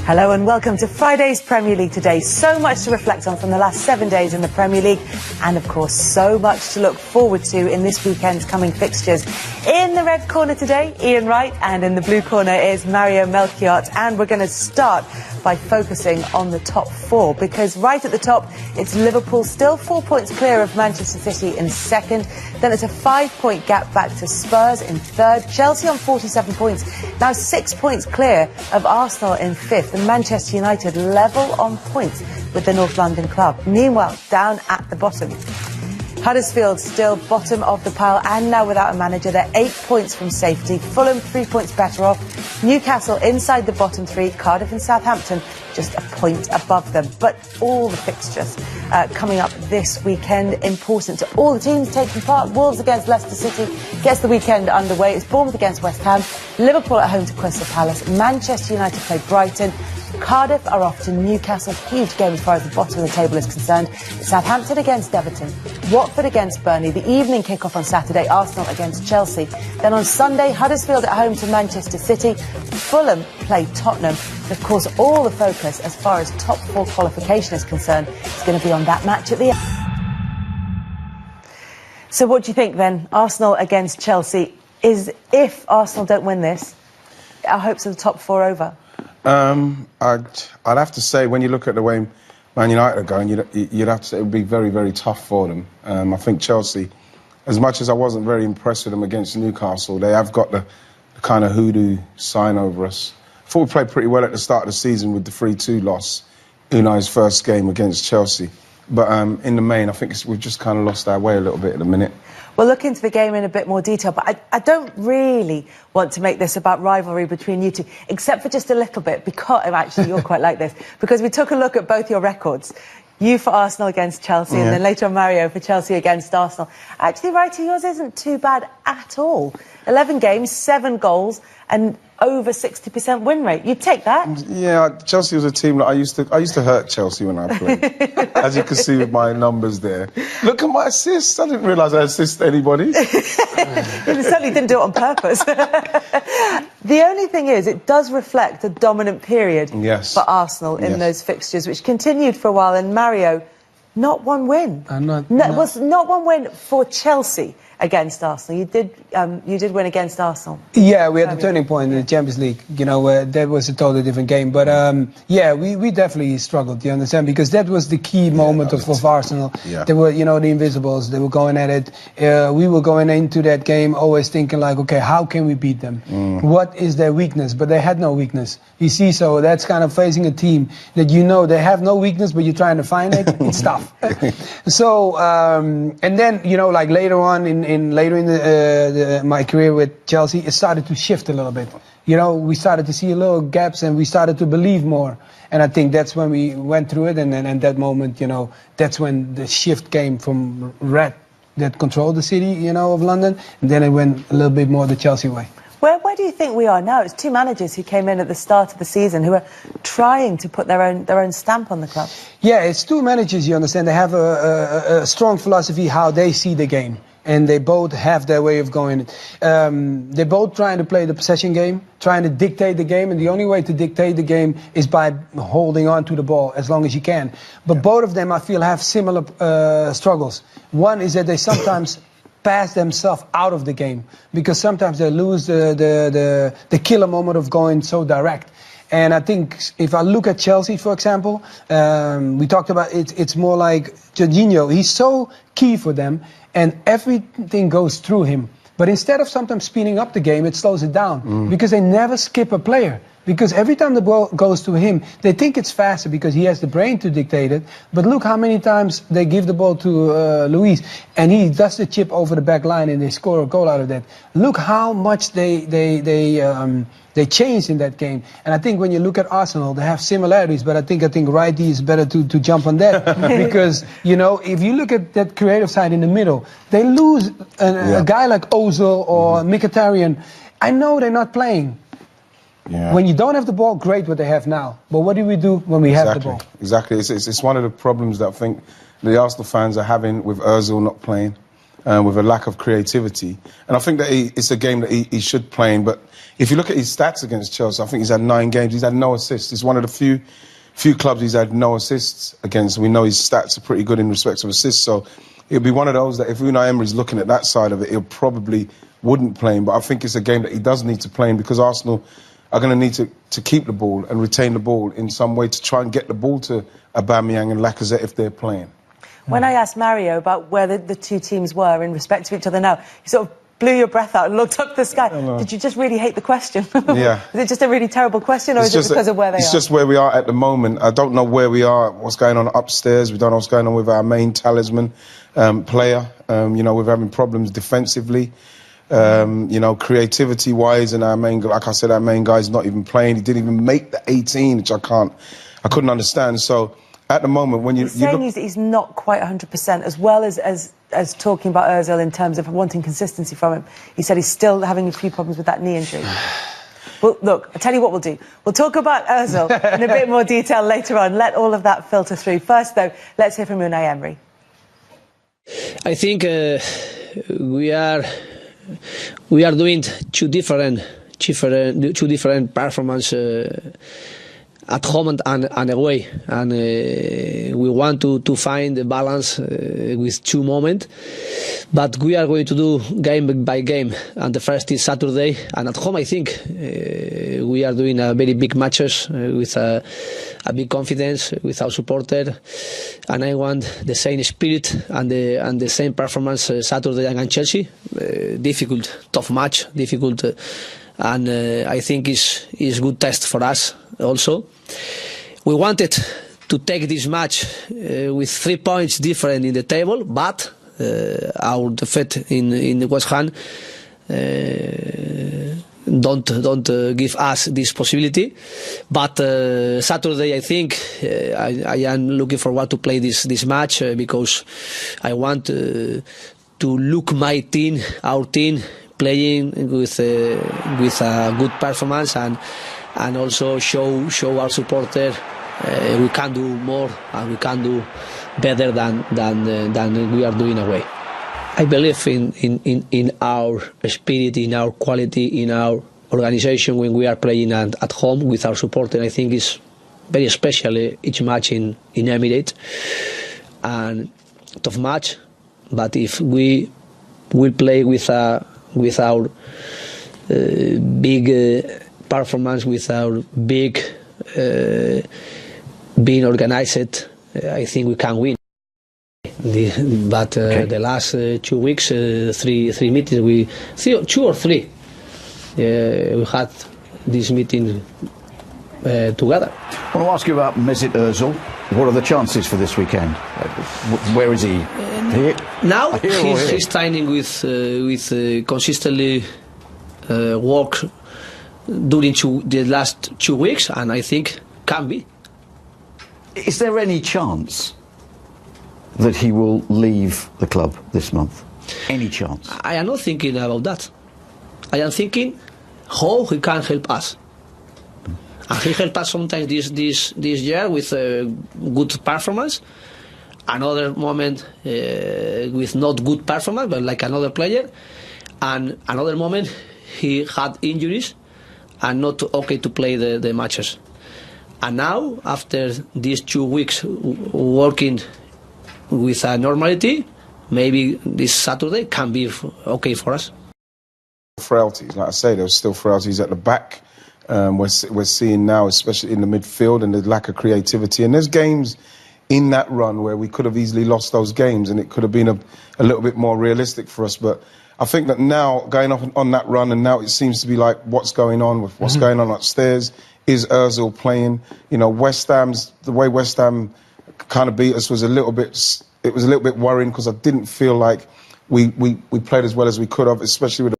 Hello and welcome to Friday's Premier League Today. So much to reflect on from the last 7 days in the Premier League and of course so much to look forward to in this weekend's coming fixtures. In the red corner today, Ian Wright, and in the blue corner is Mario Melchiot, and we're going to start by focusing on the top four, because right at the top it's Liverpool, still 4 points clear of Manchester City in second. Then it's a 5-point gap back to Spurs in third. Chelsea on 47 points, now 6 points clear of Arsenal in fifth. And Manchester United level on points with the North London club. Meanwhile, down at the bottom, Huddersfield still bottom of the pile and now without a manager. They're 8 points from safety. Fulham 3 points better off. Newcastle inside the bottom three. Cardiff and Southampton just a point above them. But all the fixtures coming up this weekend, important to all the teams taking part. Wolves against Leicester City gets the weekend underway. It's Bournemouth against West Ham. Liverpool at home to Crystal Palace. Manchester United play Brighton. Cardiff are off to Newcastle. Huge game as far as the bottom of the table is concerned. Southampton against Everton. Watford against Burnley. The evening kick-off on Saturday. Arsenal against Chelsea. Then on Sunday, Huddersfield at home to Manchester City. Fulham play Tottenham. And of course, all the focus as far as top four qualification is concerned is going to be on that match at the end. So what do you think then? Arsenal against Chelsea. If Arsenal don't win this, our hopes of the top four over? I'd have to say, when you look at the way Man United are going, you'd have to say it would be very, very tough for them. I think Chelsea, as much as I wasn't very impressed with them against Newcastle, they have got the kind of hoodoo sign over us. I thought we played pretty well at the start of the season with the 3-2 loss, Unai's first game against Chelsea. But in the main, I think we've just kind of lost our way a little bit at the minute. We'll look into the game in a bit more detail, but I don't really want to make this about rivalry between you two, except for just a little bit, because actually you're quite like this, because we took a look at both your records. You for Arsenal against Chelsea, and then later on Mario for Chelsea against Arsenal. Actually, Righty, yours isn't too bad at all. 11 games, 7 goals, and over 60% win rate. You'd take that? Yeah, Chelsea was a team that I used to hurt Chelsea when I played. As you can see with my numbers there. Look at my assists. I didn't realise I assisted anybody. You certainly didn't do it on purpose. The only thing is, it does reflect a dominant period for Arsenal in those fixtures, which continued for a while. And Mario, not one win. Was not one win for Chelsea against Arsenal. You did win against Arsenal. Yeah, we had a turning point in the Champions League. You know, that was a totally different game. But yeah, we definitely struggled. You understand? Because that was the key moment of Arsenal. Yeah. They were, you know, the Invisibles. They were going at it. We were going into that game always thinking like, okay, how can we beat them? What is their weakness? But they had no weakness. You see, so that's kind of facing a team that you know they have no weakness, but you're trying to find it. It's tough. So and then, you know, like later on in my career with Chelsea, it started to shift a little bit. You know, we started to see little gaps and we started to believe more. And I think that's when we went through it. And that moment, you know, that's when the shift came from Red that controlled the city, you know, of London. And then it went a little bit more the Chelsea way. Where do you think we are now? It's two managers who came in at the start of the season who are trying to put their own stamp on the club. Yeah, it's two managers, you understand. They have a strong philosophy how they see the game. And they both have their way of going. They're both trying to play the possession game, trying to dictate the game. And the only way to dictate the game is by holding on to the ball as long as you can. But both of them, I feel, have similar struggles. One is that they sometimes pass themselves out of the game, because sometimes they lose the killer moment of going so direct. And I think if I look at Chelsea, for example, we talked about it's more like Jorginho. He's so key for them, and everything goes through him. But instead of sometimes speeding up the game, it slows it down, because they never skip a player. Because every time the ball goes to him, they think it's faster because he has the brain to dictate it. But look how many times they give the ball to Luis, and he does the chip over the back line and they score a goal out of that. Look how much they changed in that game. And I think when you look at Arsenal, they have similarities, but I think Righty is better to jump on that. Because, you know, if you look at that creative side in the middle, they lose a guy like Ozil or Mkhitaryan. I know they're not playing. Yeah. When you don't have the ball, great what they have now. But what do we do when we have the ball? Exactly. It's one of the problems that I think the Arsenal fans are having with Ozil not playing, with a lack of creativity. And I think that it's a game that he should play in. But if you look at his stats against Chelsea, I think he's had 9 games. He's had no assists. He's one of the few clubs he's had no assists against. We know his stats are pretty good in respect of assists. So it'll be one of those that if Unai Emery's looking at that side of it, he'll probably wouldn't play him. But I think it's a game that he does need to play in because Arsenal are going to need to keep the ball and retain the ball in some way to try and get the ball to Aubameyang and Lacazette if they're playing. When I asked Mario about where the two teams were in respect to each other now, you sort of blew your breath out and looked up at the sky. Did you just really hate the question? Yeah. Is it just a really terrible question, or is it because of where they are? It's just where we are at the moment. I don't know where we are, what's going on upstairs. We don't know what's going on with our main talisman player. We're having problems defensively. Creativity-wise, and our main guy's not even playing. He didn't even make the 18, which I couldn't understand. So at the moment, when he's saying he's not quite 100%, as well as talking about Ozil in terms of wanting consistency from him. He said he's still having a few problems with that knee injury. Well, look, I'll tell you what we'll do. We'll talk about Ozil in a bit more detail later on. Let all of that filter through. First, though, let's hear from Unai Emery. I think we are doing two different performances at home and away, and we want to find the balance with two moments. But we are going to do game by game, and the first is Saturday. And at home, I think we are doing a very big matches with a big confidence with our supporter, and I want the same spirit and the same performance Saturday against Chelsea. Difficult, tough match, difficult, and I think is good test for us also. We wanted to take this match with 3 points different in the table, but our defeat in the West Ham don't give us this possibility. But Saturday, I think I am looking forward to play this match because I want to look my team, our team, playing with a good performance and also show our supporter we can do more and we can do better than we are doing away. I believe in our spirit, in our quality, in our organization when we are playing at home with our supporter. I think it's very special each match in Emirates, and tough match. But if we will play with our big performance, with our big being organized, I think we can win. The last 2 weeks, three meetings, 2 or 3, we had this meeting together. I want to ask you about Mesut Ozil. What are the chances for this weekend? Where is he? Here? Now he's training with consistently work during the last 2 weeks, and I think can be. Is there any chance that he will leave the club this month? Any chance? I am not thinking about that. I am thinking how he can help us. And he helped us sometimes this year with good performance. Another moment with not good performance, but like another player. And another moment he had injuries and not okay to play the matches. And now, after these 2 weeks working with a normality, maybe this Saturday can be okay for us. Frailties, like I say, there's still frailties at the back. We're seeing now, especially in the midfield, and the lack of creativity. And there's games in that run where we could have easily lost those games, and it could have been a little bit more realistic for us. But I think that now, going off on that run, and now it seems to be like what's going on with what's going on upstairs. Is Ozil playing? The way West Ham kind of beat us was a little bit worrying, because I didn't feel like we played as well as we could have, especially with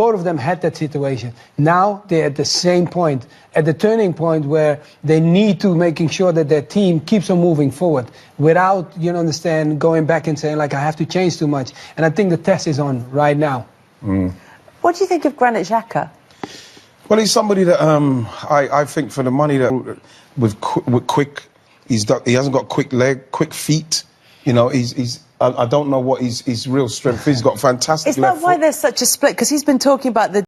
Both of them had that situation. Now they're at the same point, at the turning point where they need to making sure that their team keeps on moving forward without, going back and saying, like, I have to change too much. And I think the test is on right now. What do you think of Granit Xhaka? Well, he's somebody that I think for the money that with quick, he hasn't got quick feet. You know, I don't know what his real strength is. He's got fantastic. Is that why there's such a split? Because he's been talking about the